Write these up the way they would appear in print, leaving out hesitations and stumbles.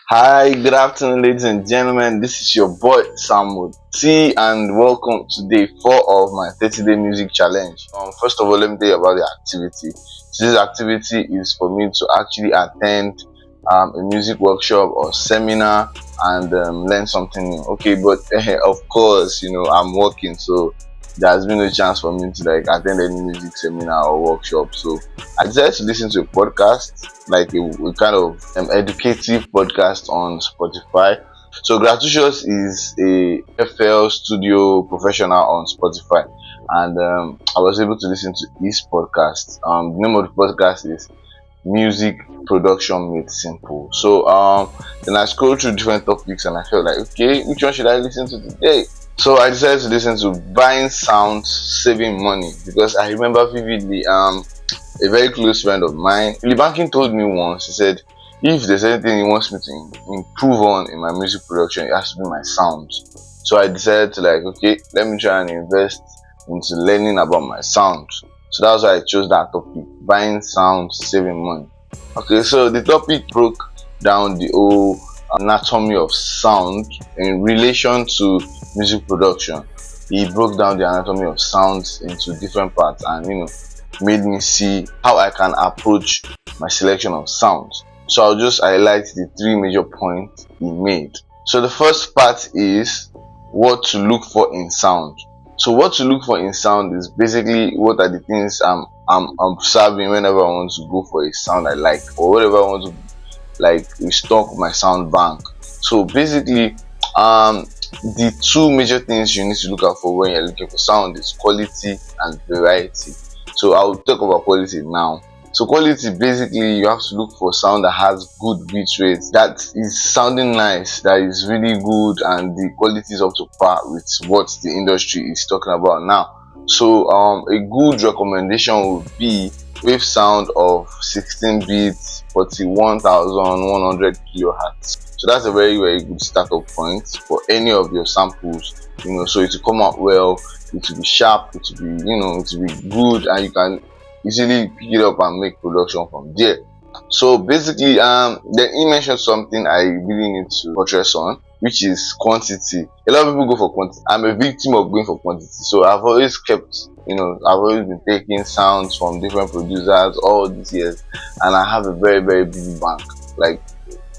Hi, good afternoon, ladies and gentlemen. This is your boy Samuel T, and welcome to day 4 of my 30-day music challenge. First of all, let me tell you about the activity. So this activity is for me to actually attend a music workshop or seminar and learn something new. Okay, but of course, I'm working, so there has been no chance for me to like attend any music seminar or workshop. So I decided to listen to a podcast, like a kind of educative podcast on Spotify. So Gratuitous is a FL studio professional on Spotify, and I was able to listen to his podcast. The name of the podcast is Music Production Made Simple. So then I scrolled through different topics and I felt like, okay, which one should I listen to today? So I decided to listen to Buying Sound Saving Money, because I remember vividly a very close friend of mine, Billy Banking, told me once. He said if there's anything he wants me to improve on in my music production, it has to be my sounds. So I decided to like, okay, let me try and invest into learning about my sounds. So that's why I chose that topic: buying sound, saving money. Okay, so the topic broke down the whole anatomy of sound in relation to music production. He broke down the anatomy of sounds into different parts, and made me see how I can approach my selection of sounds. So I'll just highlight the three major points he made. So the first part is what to look for in sound. So what to look for in sound is basically what are the things I'm observing whenever I want to go for a sound I like, or whatever I want to like restock my sound bank. So basically, the two major things you need to look out for when you're looking for sound is quality and variety. So I'll talk about quality now. So quality, basically you have to look for sound that has good beat rates, that is sounding nice, that is really good, and the quality is up to par with what the industry is talking about now. So a good recommendation would be wave sound of 16 beats, 41,100 kilohertz. So that's a very good startup point for any of your samples. So it will come out well, it will be sharp, it will be it will be good, and you can easily pick it up and make production from there. So basically, then he mentioned something I really need to buttress on, which is quantity. A lot of people go for quantity. I'm a victim of going for quantity. So I've always I've always been taking sounds from different producers all these years, and I have a very big bank, like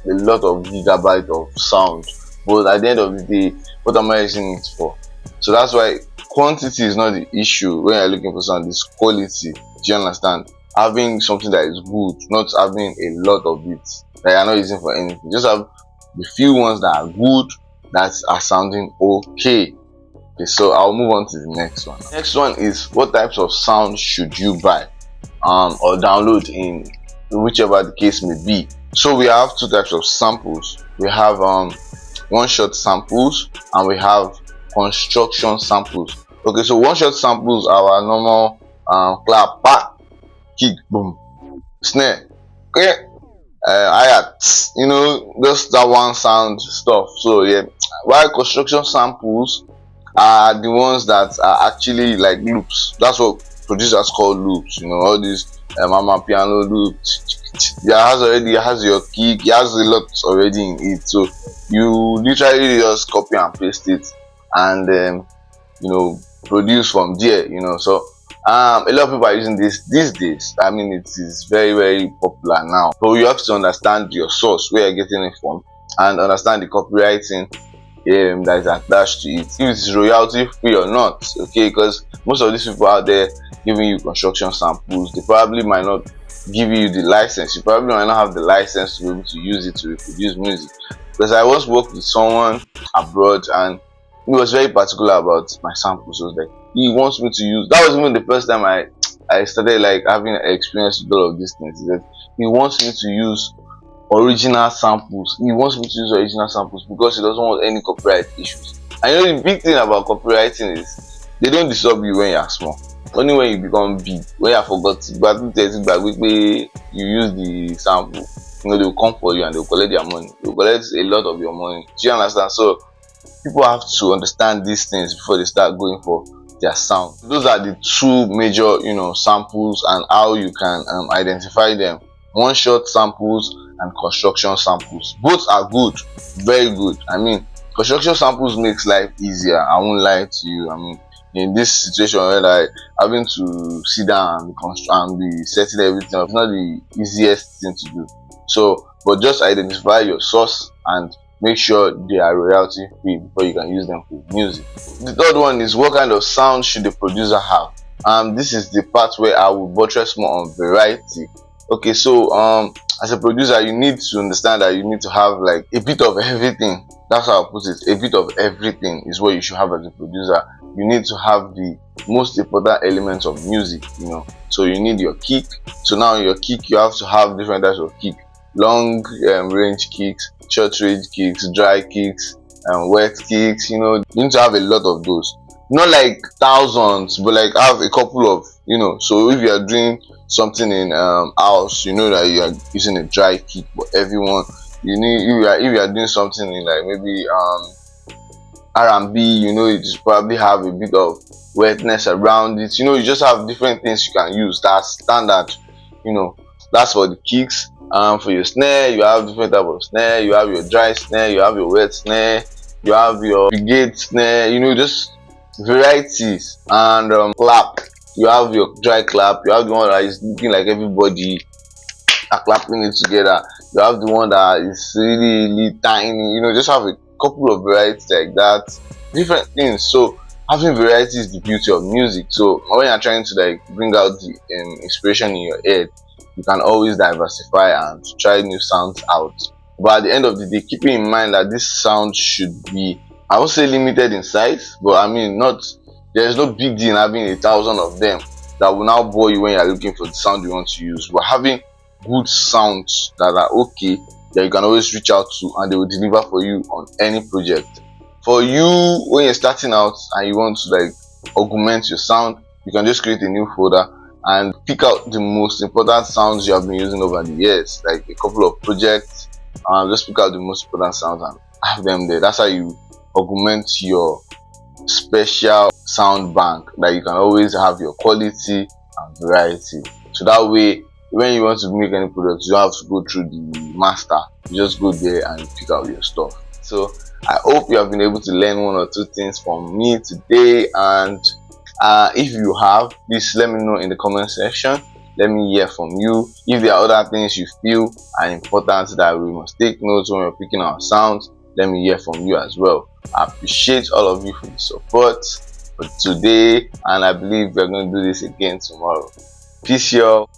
a lot of gigabyte of sound. But at the end of the day, what am I using it for? So that's why quantity is not the issue when you're looking for sound. It's quality. Do you understand? Having something that is good, not having a lot of it that you're not using for anything. Just have the few ones that are good, that are sounding okay. Okay, so I'll move on to the next one. Next one is, what types of sound should you buy or download, in whichever the case may be. So we have two types of samples. We have one shot samples and we have construction samples. Okay, so one shot samples are our normal clap, back, kick, boom, snare, okay, hi-hat, just that one sound stuff. So yeah, while construction samples are the ones that are actually like loops. That's what producers call loops. All these mama piano loops. Yeah, has your kick, it has a lot already in it. So you literally just copy and paste it and produce from there. So a lot of people are using this these days. I mean, it is very popular now. But you have to understand your source, where you're getting it from, and understand the copywriting that is attached to it, if it's royalty free or not. Okay, because most of these people out there giving you construction samples, they probably might not give you the license. You probably might not have the license to be able to use it to reproduce music. Because I once worked with someone abroad and he was very particular about my samples. So like, he wants me to use, that was even the first time I started like having experience with all of these things. That he wants me to use original samples. He wants me to use original samples because he doesn't want any copyright issues. And the big thing about copywriting is they don't disturb you when you're small. Only when you become big, when you forgot but you use the sample, they will come for you and they will collect their money. They will collect a lot of your money. Do you understand? So people have to understand these things before they start going for their sound. Those are the two major samples and how you can identify them: one shot samples and construction samples. Both are good, very good. I mean, construction samples makes life easier. I won't lie to you. I mean, in this situation where like having to sit down and be setting everything up, it's not the easiest thing to do. So, but just identify your source and make sure they are royalty free before you can use them for music. The third one is, what kind of sound should the producer have? This is the part where I will buttress more on variety. Okay, so as a producer, you need to understand that you need to have like a bit of everything. That's how I put it. A bit of everything is what you should have as a producer. You need to have the most important elements of music, you know. So you need your kick. So now your kick, you have to have different types of kick: long range kicks, short range kicks, dry kicks, wet kicks. You know, you need to have a lot of those. Not like thousands, but like have a couple of, you know. So if you are doing something in house, you know that you are using a dry kick, but everyone, you need, if you are doing something in like maybe R&B, you know, you just probably have a bit of wetness around it. You know, you just have different things you can use. That's standard, you know. That's for the kicks. For your snare, you have different type of snare. You have your dry snare, you have your wet snare, you have your brigade snare, you know, just varieties. And clap, you have your dry clap, you have the one that is looking like everybody are clapping it together, you have the one that is really, really tiny, you know. Just have a couple of varieties like that, different things. So having variety is the beauty of music. So when you're trying to like bring out the inspiration in your head, you can always diversify and try new sounds out. But at the end of the day, keeping in mind that this sound should be, I won't say limited in size, but I mean, not, there's no big deal in having 1,000 of them that will now bore you when you're looking for the sound you want to use. But having good sounds that are okay, that you can always reach out to and they will deliver for you on any project. For you, when you're starting out and you want to like augment your sound, you can just create a new folder and pick out the most important sounds you have been using over the years, like a couple of projects, and just pick out the most important sounds and have them there. That's how you augment your special sound bank, that you can always have your quality and variety. So that way, when you want to make any product, you don't have to go through the master. You just go there and you pick out your stuff. So I hope you have been able to learn one or two things from me today, and if you have, please let me know in the comment section. Let me hear from you. If there are other things you feel are important that we must take notes when we're picking our sounds, let me hear from you as well. I appreciate all of you for the support for today, and I believe we're going to do this again tomorrow. Peace, y'all.